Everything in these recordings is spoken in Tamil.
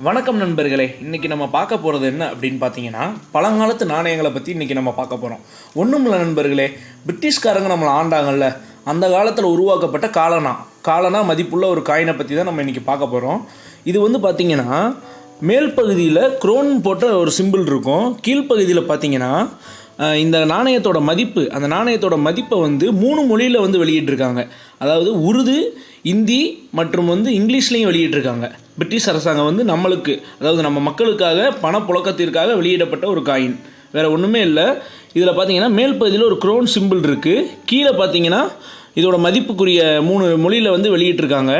வணக்கம் நண்பர்களே. இன்றைக்கி நம்ம பார்க்க போகிறது என்ன அப்படின்னு பார்த்தீங்கன்னா, பழங்காலத்து நாணயங்களை பற்றி இன்றைக்கி நம்ம பார்க்க போகிறோம். ஒன்றும் இல்லை நண்பர்களே, பிரிட்டிஷ்காரங்க நம்மளை ஆண்டாங்கல்ல, அந்த காலத்தில் உருவாக்கப்பட்ட காலனா மதிப்புள்ள ஒரு காயினை பற்றி தான் நம்ம இன்றைக்கி பார்க்க போகிறோம். இது வந்து பார்த்திங்கன்னா, மேல் பகுதியில் குரோன் போட்ட ஒரு சிம்பிள் இருக்கும். கீழ்ப்பகுதியில் பார்த்திங்கன்னா இந்த நாணயத்தோட மதிப்பு, அந்த நாணயத்தோட மதிப்பை வந்து 3 மொழியில் வந்து வெளியிட்டிருக்காங்க. அதாவது உருது, இந்தி மற்றும் வந்து இங்கிலீஷ்லேயும் வெளியிட்டிருக்காங்க. பிரிட்டிஷ் அரசாங்கம் வந்து நம்மளுக்கு, அதாவது நம்ம மக்களுக்காக பணப்புழக்கத்திற்காக வெளியிடப்பட்ட ஒரு காயின், வேறு ஒன்றுமே இல்லை. இதில் பார்த்தீங்கன்னா மேல் பகுதியில் ஒரு குரோன் சிம்பிள் இருக்குது. கீழே பார்த்தீங்கன்னா இதோட மதிப்புக்குரிய 3 மொழியில் வந்து வெளியிட்டிருக்காங்க.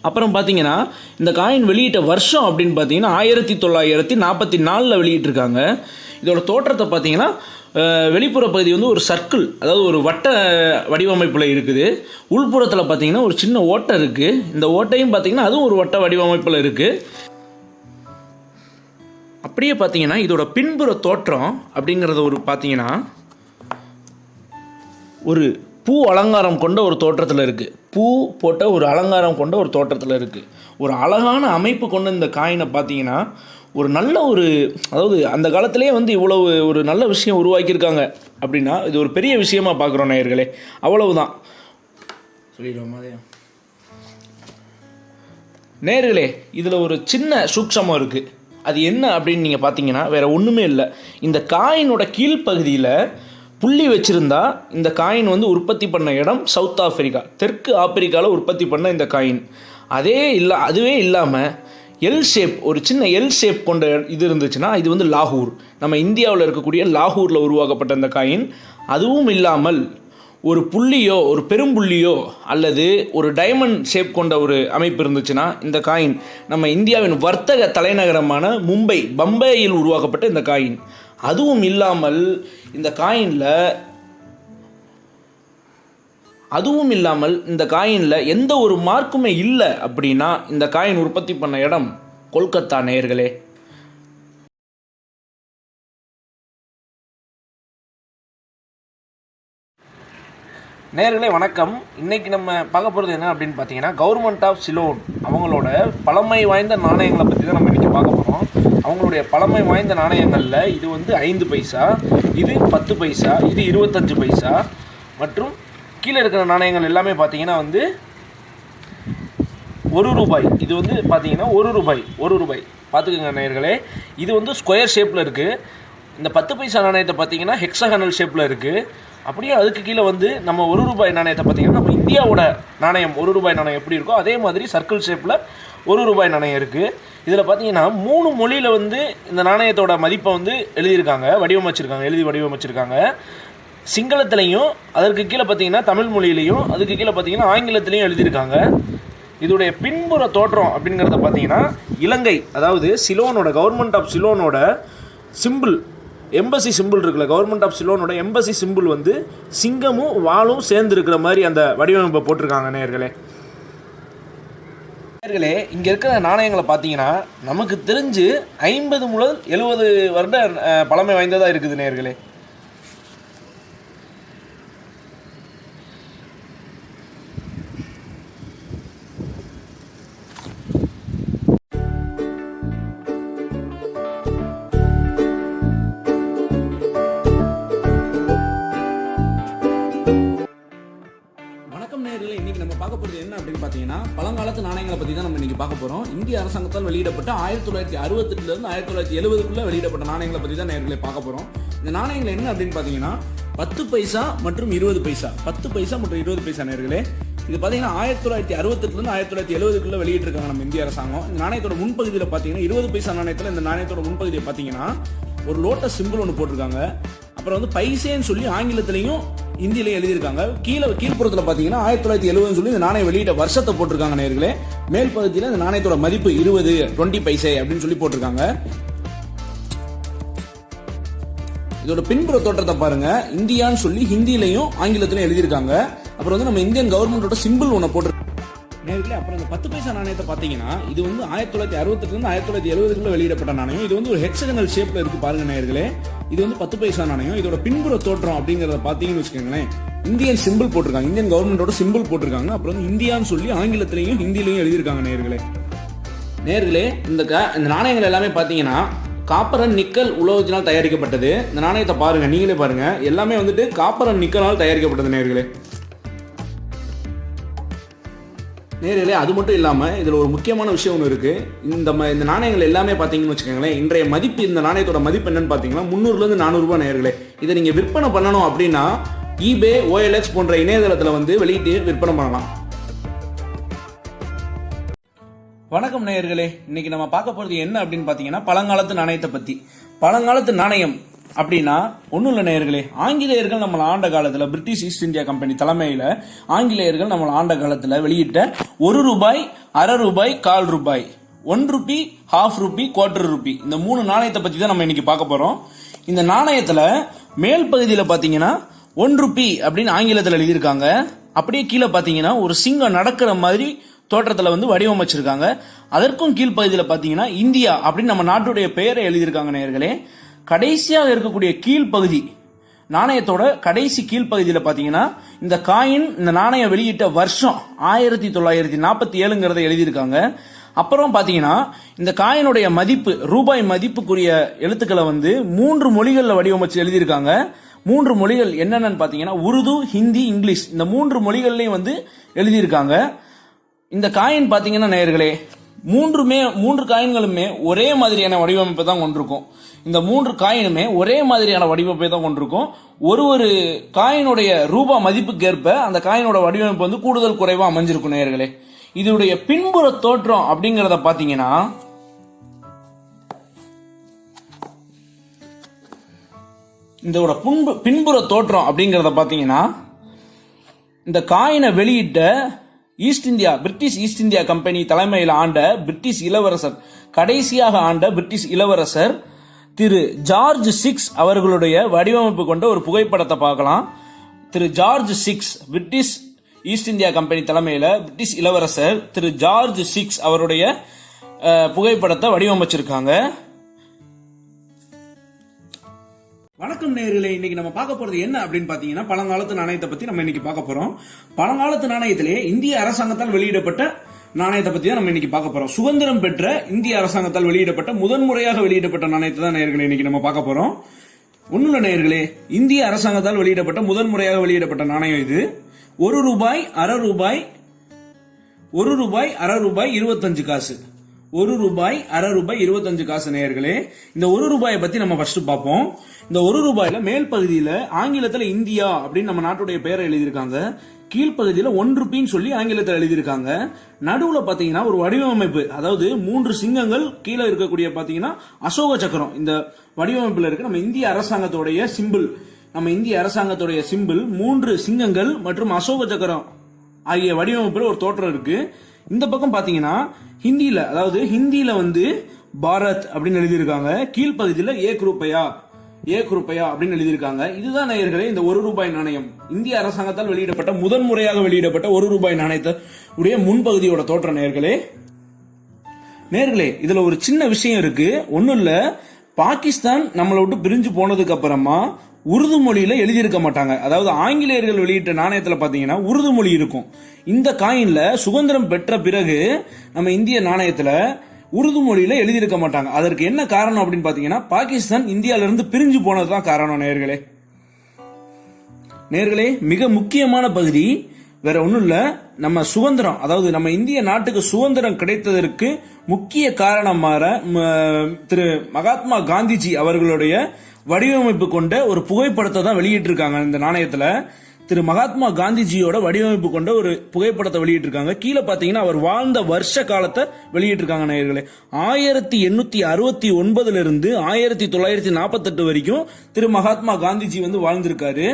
அப்புறம் பார்த்தீங்கன்னா இந்த காயின் வெளியிட்ட வருஷம் அப்படின்னு பார்த்தீங்கன்னா 1944 வெளியிட்டிருக்காங்க. இதோட தோற்றத்தை பார்த்தீங்கன்னா வெளிப்புற பகுதி வந்து ஒரு சர்க்கிள், அதாவது ஒரு வட்ட வடிவமைப்பில் இருக்குது. உள்புறத்தில் பார்த்தீங்கன்னா ஒரு சின்ன ஓட்டை இருக்குது. இந்த ஓட்டையும் பார்த்தீங்கன்னா அதுவும் ஒரு வட்ட வடிவமைப்பில் இருக்குது. அப்படியே பார்த்தீங்கன்னா இதோட பின்புற தோற்றம் அப்படிங்கிறத பார்த்தீங்கன்னா ஒரு பூ அலங்காரம் கொண்ட ஒரு தோற்றத்தில் இருக்குது. பூ போட்ட ஒரு அலங்காரம் கொண்ட ஒரு தோற்றத்தில் இருக்குது. ஒரு அழகான அமைப்பு கொண்ட இந்த காயினை பார்த்தீங்கன்னா ஒரு நல்ல ஒரு, அதாவது அந்த காலத்திலே வந்து இவ்வளவு ஒரு நல்ல விஷயம் உருவாக்கியிருக்காங்க அப்படின்னா இது ஒரு பெரிய விஷயமா பார்க்குறோம் நேயர்களே. அவ்வளவுதான் சொல்லிடுவோம் அதே நேயர்களே. இதில் ஒரு சின்ன சூட்சமம் இருக்குது. அது என்ன அப்படின்னு நீங்கள் பார்த்தீங்கன்னா வேறு ஒன்றுமே இல்லை. இந்த காயினோட கீழ்ப்பகுதியில் புள்ளி வச்சுருந்தா இந்த காயின் வந்து உற்பத்தி பண்ண இடம் சவுத் ஆப்பிரிக்கா, தெற்கு ஆப்பிரிக்காவில் உற்பத்தி பண்ண இந்த காயின். அதுவே இல்லாமல் எல் ஷேப், ஒரு சின்ன எல் ஷேப் கொண்ட இது இருந்துச்சுன்னா இது வந்து லாகூர், நம்ம இந்தியாவில் இருக்கக்கூடிய லாகூரில் உருவாக்கப்பட்ட இந்த காயின். அதுவும் இல்லாமல் ஒரு புள்ளியோ, ஒரு பெரும்புள்ளியோ அல்லது ஒரு டைமண்ட் ஷேப் கொண்ட ஒரு அமைப்பு இருந்துச்சுன்னா இந்த காயின் நம்ம இந்தியாவின் வர்த்தக தலைநகரமான பம்பையில் உருவாக்கப்பட்ட இந்த காயின். அதுவும் இல்லாமல் இந்த காயினில் எந்த ஒரு மார்க்குமே இல்லை அப்படின்னா இந்த காயின் உற்பத்தி பண்ண இடம் கொல்கத்தா நேயர்களே. நேயர்களே வணக்கம். இன்றைக்கி நம்ம பார்க்க போகிறது என்ன அப்படின்னு பார்த்தீங்கன்னா, கவர்மெண்ட் ஆஃப் சிலோன் அவங்களோட பழமை வாய்ந்த நாணயங்களை பற்றி தான் நம்ம இன்றைக்கி பார்க்க போகிறோம். அவங்களுடைய பழமை வாய்ந்த நாணயங்களில் இது வந்து 5 பைசா, இது 10 பைசா, இது 25 பைசா மற்றும் கீழே இருக்கிற நாணயங்கள் எல்லாமே பார்த்தீங்கன்னா வந்து 1 ரூபாய். இது வந்து பார்த்தீங்கன்னா 1 ரூபாய் பார்த்துக்கோங்க நேயர்களே. இது வந்து ஸ்கொயர் ஷேப்பில் இருக்குது. இந்த 10 பைசா நாணயத்தை பார்த்தீங்கன்னா ஹெக்ஸாகனல் ஷேப்பில் இருக்குது. அப்படியே அதுக்கு கீழே வந்து நம்ம 1 ரூபாய் நாணயத்தை பார்த்தீங்கன்னா நம்ம இந்தியாவோட நாணயம் 1 ரூபாய் நாணயம் எப்படி இருக்கோ அதே மாதிரி சர்க்கிள் ஷேப்பில் 1 ரூபாய் நாணயம் இருக்குது. இதில் பார்த்தீங்கன்னா 3 மொழியில் வந்து இந்த நாணயத்தோட மதிப்பை வந்து எழுதி வடிவமைச்சிருக்காங்க. சிங்களத்திலையும், அதற்கு கீழே பார்த்தீங்கன்னா தமிழ் மொழியிலையும், அதுக்கு கீழே பார்த்தீங்கன்னா ஆங்கிலத்திலையும் எழுதியிருக்காங்க. இதோடைய பின்புற தோற்றம் அப்படிங்கிறத பார்த்தீங்கன்னா இலங்கை, அதாவது சிலோனோட, கவர்மெண்ட் ஆஃப் சிலோனோட சிம்பிள், எம்பசி சிம்பிள் இருக்குல்ல, கவர்மெண்ட் ஆஃப் சிலோனோட எம்பசி சிம்பிள் வந்து சிங்கமும் வாளும் சேர்ந்து இருக்கிற மாதிரி அந்த வடிவமைப்பை போட்டிருக்காங்க நேயர்களே. இங்கே இருக்கிற நாணயங்களை பார்த்தீங்கன்னா நமக்கு தெரிஞ்சு 50 முதல் 70 வருட பழமை வாய்ந்ததாக இருக்குது நேயர்களே. இன்னைக்கு நம்ம பார்க்க போகிறது என்ன அப்படின்னு பார்த்தீங்கன்னா, பழங்காலத்து நாணயங்களை பற்றி தான் நம்ம இன்னைக்கு பார்க்க போகிறோம். இந்திய அரசாங்கத்தால் வெளியிடப்பட்ட 1968 1970 வெளியிடப்பட்ட நாணயங்களை பற்றி தான் நேர்களை பார்க்க போகிறோம். இந்த நாணயங்கள் என்ன அப்படின்னு பார்த்தீங்கன்னா 10 பைசா மற்றும் 20 பைசா, 10 பைசா மற்றும் 20 பைசா நேர்களே. இது பார்த்தீங்கன்னா 1968 1970 வெளியிட்டிருக்காங்க நம்ம இந்திய அரசாங்கம். இந்த நாணயத்தோட முன்பகுதியில் பார்த்தீங்கன்னா 20 பைசா நாணயத்தில் இந்த நாணயத்தோட முன்பகுதியை பார்த்தீங்கன்னா ஒரு லோட்டஸ் சிம்பிள் ஒன்று போட்டிருக்காங்க. அப்புறம் வந்து பைசேன்னு சொல்லி ஆங்கிலத்திலையும் இந்தியிலையும் எழுதியிருக்காங்க. கீழ்ப்புறத்தில் பார்த்தீங்கன்னா 1970 சொல்லி இந்த நாணயம் வெளியிட்ட வருஷத்தை போட்டிருக்காங்க நேர்களே. மேல் பகுதியில் இந்த நாணயத்தோட மதிப்பு 20 பைசே அப்படின்னு சொல்லி போட்டிருக்காங்க. இதோட பின்புற தோற்றத்தை பாருங்க, இந்தியான்னு சொல்லி ஹிந்திலையும் ஆங்கிலத்திலையும் எழுதியிருக்காங்க. அப்புறம் வந்து நம்ம இந்தியன் கவர்மெண்டோட சிம்பிள் ஒன்று போட்டிருக்காங்க நேர்களே. அப்புறம் இந்த 10 பைசா நாணயத்தை பார்த்தீங்கன்னா இது வந்து 1968 1970 வெளியிடப்பட்ட நாணயம். இது வந்து ஒரு ஹெக்ஸகனல் ஷேப்ல இருக்கு பாருங்க நேர்களே. இது வந்து 10 பைசா நாணயம். இதோட பின்புற தோற்றம் அப்படிங்கிறத பார்த்தீங்கன்னு வச்சுக்கோங்களேன், இந்தியன் சிம்பிள் போட்டிருக்காங்க, இந்தியன் கவர்மெண்டோட சிம்பிள் போட்டிருக்காங்க. அப்புறம் வந்து இந்தியான்னு சொல்லி ஆங்கிலத்திலையும் ஹிந்திலையும் எழுதியிருக்காங்க நேர்களே. நேர்களே, இந்த நாணயங்கள் எல்லாமே பார்த்தீங்கன்னா காப்பர் அண்ட் நிக்கல் உலோகத்தினால் தயாரிக்கப்பட்டது. இந்த நாணயத்தை பாருங்க, நீங்களே பாருங்க, எல்லாமே வந்துட்டு காப்பர் அண்ட் நிக்கலால் தயாரிக்கப்பட்டது நேர்களே. நேர்களே, அது மட்டும் இல்லாமல் இதில் ஒரு முக்கியமான விஷயம் ஒன்று இருக்குது. இந்த நாணயங்கள் எல்லாமே பார்த்தீங்கன்னு வச்சுக்கோங்களேன், இன்றைய மதிப்பு, இந்த நாணயத்தோட மதிப்பு என்னன்னு பார்த்தீங்கன்னா 300லேருந்து 400 ரூபாய் நேர்களே. இதை நீங்கள் விற்பனை பண்ணணும் அப்படின்னா eBay, OLX போன்ற இணையதளத்தில் வந்து வெளியிட்டு விற்பனை பண்ணலாம். வணக்கம் நேயர்களே, இன்னைக்கு நம்ம பார்க்க போறது என்ன அப்படின்னு பாத்தீங்கன்னா பழங்காலத்து நாணயத்தை பத்தி. பழங்காலத்து நாணயம் அப்படின்னா ஒன்றும் இல்லை நேயர்களே, ஆங்கிலேயர்கள் நம்மளை ஆண்ட காலத்தில், பிரிட்டிஷ் ஈஸ்ட் இந்தியா கம்பெனி தலைமையில் ஆங்கிலேயர்கள் நம்மளை ஆண்ட காலத்தில் வெளியிட்ட 1 ரூபாய், அரை ரூபாய், 1/4 ரூபாய், 1 ரூபி, ½ ரூபி, 1/4 ரூபி, இந்த 3 நாணயத்தை பற்றி தான் நம்ம இன்னைக்கு பார்க்க போகிறோம். இந்த நாணயத்தில் மேல் பகுதியில் பார்த்தீங்கன்னா 1 ரூபி அப்படின்னு ஆங்கிலத்தில் எழுதியிருக்காங்க. அப்படியே கீழே பார்த்தீங்கன்னா ஒரு சிங்கம் நடக்கிற மாதிரி தோற்றத்தில் வந்து வடிவமைச்சிருக்காங்க. அதற்கும் கீழ்ப்பகுதியில் பார்த்தீங்கன்னா இந்தியா அப்படின்னு நம்ம நாட்டுடைய பெயரை எழுதியிருக்காங்க நேயர்களே. கடைசியாக இருக்கக்கூடிய கீழ்ப்பகுதி, நாணயத்தோட கடைசி கீழ்ப்பகுதியில் பார்த்தீங்கன்னா இந்த காயின், இந்த நாணயம் வெளியிட்ட வருஷம் 1947ங்கிறத எழுதியிருக்காங்க. அப்புறம் பார்த்தீங்கன்னா இந்த காயினுடைய மதிப்பு, ரூபாய் மதிப்புக்குரிய எழுத்துக்களை வந்து 3 மொழிகளில் வடிவமைச்சு எழுதியிருக்காங்க. 3 மொழிகள் என்னென்னு பார்த்தீங்கன்னா உருது, ஹிந்தி, இங்கிலீஷ், இந்த 3 மொழிகள்லையும் வந்து எழுதியிருக்காங்க. இந்த காயின் பார்த்தீங்கன்னா நேயர்களே, 3 காயின்களுமே ஒரே மாதிரியான வடிவமைப்பை தான் கொண்டிருக்கும். இந்த 3 காயினுமே ஒரே மாதிரியான வடிவமைப்பை தான் கொண்டிருக்கும். ஒரு காயினுடைய ரூபா மதிப்புக்கு ஏற்ப அந்த காயினோட வடிவமைப்பு வந்து கூடுதல் குறைவா அமைஞ்சிருக்கும் நேயர்களே. இதனுடைய பின்புற தோற்றம் அப்படிங்கிறத பார்த்தீங்கன்னா இதோட பின்புற தோற்றம் அப்படிங்கிறத பார்த்தீங்கன்னா இந்த காயினை வெளியிட்ட பிரிட்டிஷ் ஈஸ்ட் இந்தியா கம்பெனி தலைமையில் ஆண்ட பிரிட்டிஷ் இளவரசர், கடைசியாக ஆண்ட பிரிட்டிஷ் இளவரசர் திரு ஜார்ஜ் 6 அவர்களுடைய வடிவமைப்பு கொண்ட ஒரு புகைப்படத்தை பார்க்கலாம். Thiru George 6, British East India company தலைமையில் பிரிட்டிஷ் இளவரசர் திரு ஜார்ஜ் 6 அவருடைய புகைப்படத்தை வடிவமைச்சிருக்காங்க. வணக்கம் நேயர்களே, இன்னைக்கு நம்ம பார்க்க போறது என்ன அப்படின்னு பாத்தீங்கன்னா பழங்காலத்து நாணயத்தை பத்தி நம்ம இன்னைக்கு பார்க்க போறோம். பழங்காலத்து நாணயத்திலே இந்திய அரசாங்கத்தால் வெளியிடப்பட்ட நாணயத்தை பத்தி தான் நம்ம இன்னைக்கு பார்க்க போறோம். சுதந்திரம் பெற்ற இந்திய அரசாங்கத்தால் வெளியிடப்பட்ட முதன்முறையாக வெளியிடப்பட்ட நாணயத்தை தான் நேயர்களே இன்னைக்கு நம்ம பார்க்க போறோம். ஒண்ணுல நேயர்களே, இந்திய அரசாங்கத்தால் வெளியிடப்பட்ட முதன்முறையாக வெளியிடப்பட்ட நாணயம் இது. 1 ரூபாய், அரை ரூபாய், 1 ரூபாய், அரை ரூபாய், 25 காசு. 1 ரூபாய், அரை ரூபாய், 25 காசு நேயர்களே. இந்த 1 ரூபாயை பத்தி நம்ம ஃபர்ஸ்ட் பார்ப்போம். இந்த 1 ரூபாயில மேல் பகுதியில ஆங்கிலத்தில் இந்தியா அப்படின்னு நம்ம நாட்டுடைய பெயரை எழுதியிருக்காங்க. கீழ்ப்பகுதியில் 1 ரூபின்னு சொல்லி ஆங்கிலத்தில் எழுதியிருக்காங்க. நடுவுல பாத்தீங்கன்னா ஒரு வடிவமைப்பு, அதாவது 3 சிங்கங்கள், கீழே இருக்கக்கூடிய பாத்தீங்கன்னா அசோக சக்கரம் இந்த வடிவமைப்புல இருக்கு. நம்ம இந்திய அரசாங்கத்துடைய சிம்பிள், 3 சிங்கங்கள் மற்றும் அசோக சக்கரம் ஆகிய வடிவமைப்புல ஒரு தோற்றம் இருக்கு. இந்த பக்கம் பாத்தீங்கன்னா ஹிந்தியில வந்து பாரத் அப்படின்னு எழுதியிருக்காங்க. கீழ்ப்பகுதியில் ஏக் ரூபாயா அப்படின்னு எழுதியிருக்காங்க. இதுதான் நேயர்களே இந்த 1 ரூபாய் நாணயம். இந்திய அரசாங்கத்தால் வெளியிடப்பட்ட முதன்முறையாக வெளியிடப்பட்ட 1 ரூபாய் நாணயத்துடைய முன்பகுதியோட தோற்றம் நேயர்களே. இதுல ஒரு சின்ன விஷயம் இருக்கு. ஒன்னும் இல்ல, பாகிஸ்தான் நம்மளை விட்டு பிரிஞ்சு போனதுக்கு அப்புறமா உருது மொழியில எழுதியிருக்க மாட்டாங்க. அதாவது ஆங்கிலேயர்கள் வெளியிட்ட நாணயத்துல பாத்தீங்கன்னா உருது மொழி இருக்கும். இந்த காயின்ல சுதந்திரம் பெற்ற பிறகு நம்ம இந்திய நாணயத்துல உருது மொழியில எழுதியிருக்க மாட்டாங்க. அதற்கு என்ன காரணம் அப்படின்னு பாத்தீங்கன்னா பாகிஸ்தான் இந்தியால இருந்து பிரிஞ்சு போனதுதான் காரணம் நேயர்களே. மிக முக்கியமான பகுதி வேற ஒன்றும் இல்ல, நம்ம சுதந்திரம், அதாவது நம்ம இந்திய நாட்டுக்கு சுதந்திரம் கிடைத்ததற்கு முக்கிய காரணமாக திரு மகாத்மா காந்திஜி அவர்களுடைய வடிவமைப்பு கொண்ட ஒரு புகைப்படத்தை தான் வெளியிட்டிருக்காங்க. இந்த நாணயத்துல திரு மகாத்மா காந்திஜியோட வடிவமைப்பு கொண்ட ஒரு புகைப்படத்தை வெளியிட்டிருக்காங்க. கீழே பாத்தீங்கன்னா அவர் வாழ்ந்த வருஷ காலத்தை வெளியிட்டிருக்காங்க நேயர்களே. 1869 இருந்து 1948 வரைக்கும் திரு மகாத்மா காந்திஜி வந்து வாழ்ந்திருக்காரு.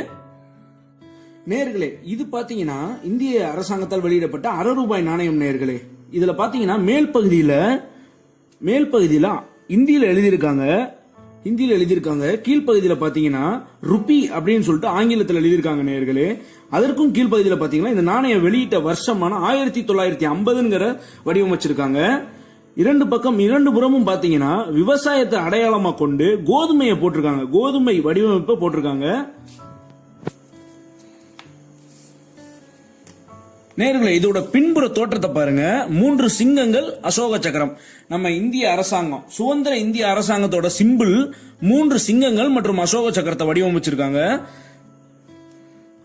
நேயர்களே, இது பாத்தீங்கன்னா இந்திய அரசாங்கத்தால் வெளியிடப்பட்ட அரை ரூபாய் நாணயம் நேயர்களே. இதுல பாத்தீங்கன்னா மேல் பகுதியில இந்தியில எழுதியிருக்காங்க. கீழ்ப்பகுதியில் பாத்தீங்கன்னா ருபி அப்படின்னு சொல்லிட்டு ஆங்கிலத்தில் எழுதியிருக்காங்க நேயர்களே. அதற்கும் கீழ்ப்பகுதியில் பாத்தீங்கன்னா இந்த நாணயம் வெளியிட்ட வருஷமான 1950ங்கிற வடிவமைச்சிருக்காங்க. இரண்டு புறமும் பாத்தீங்கன்னா விவசாயத்தை அடையாளமா கொண்டு கோதுமையை போட்டிருக்காங்க, கோதுமை வடிவமைப்பை போட்டிருக்காங்க. நேயர்களே, இதோட பின்புற தோற்றத்தை பாருங்க. 3 சிங்கங்கள், அசோக சக்கரம். நம்ம இந்திய அரசாங்கம், சுதந்திர இந்திய அரசாங்கத்தோட சிம்பிள் 3 சிங்கங்கள் மற்றும் அசோக சக்கரத்தை வடிவமைச்சிருக்காங்க.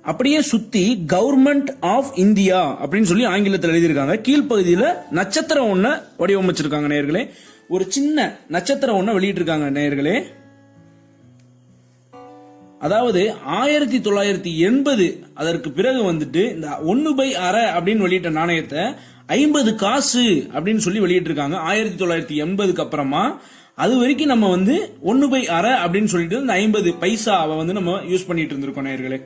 அப்படியே சுத்தி கவர்மெண்ட் ஆஃப் இந்தியா அப்படின்னு சொல்லி ஆங்கிலத்தில் எழுதியிருக்காங்க. கீழ்ப்பகுதியில் நட்சத்திரம் ஒண்ண வடிவமைச்சிருக்காங்க நேயர்களே. ஒரு சின்ன நட்சத்திரம் ஒண்ண வெளியிட்டிருக்காங்க நேயர்களே. அதாவது 1980 அதற்கு பிறகு வந்துட்டு இந்த 1/2 அப்படின்னு வெளியிட்ட நாணயத்தை 50 காசு அப்படின்னு சொல்லி வெளியிட்டிருக்காங்க. 1980க்கு அப்புறமா அது வரைக்கும் நம்ம வந்து 1/2 அப்படின்னு சொல்லிட்டு இந்த 50 பைசாவை வந்து நம்ம யூஸ் பண்ணிட்டு இருந்திருக்கோம் நேயர்களே.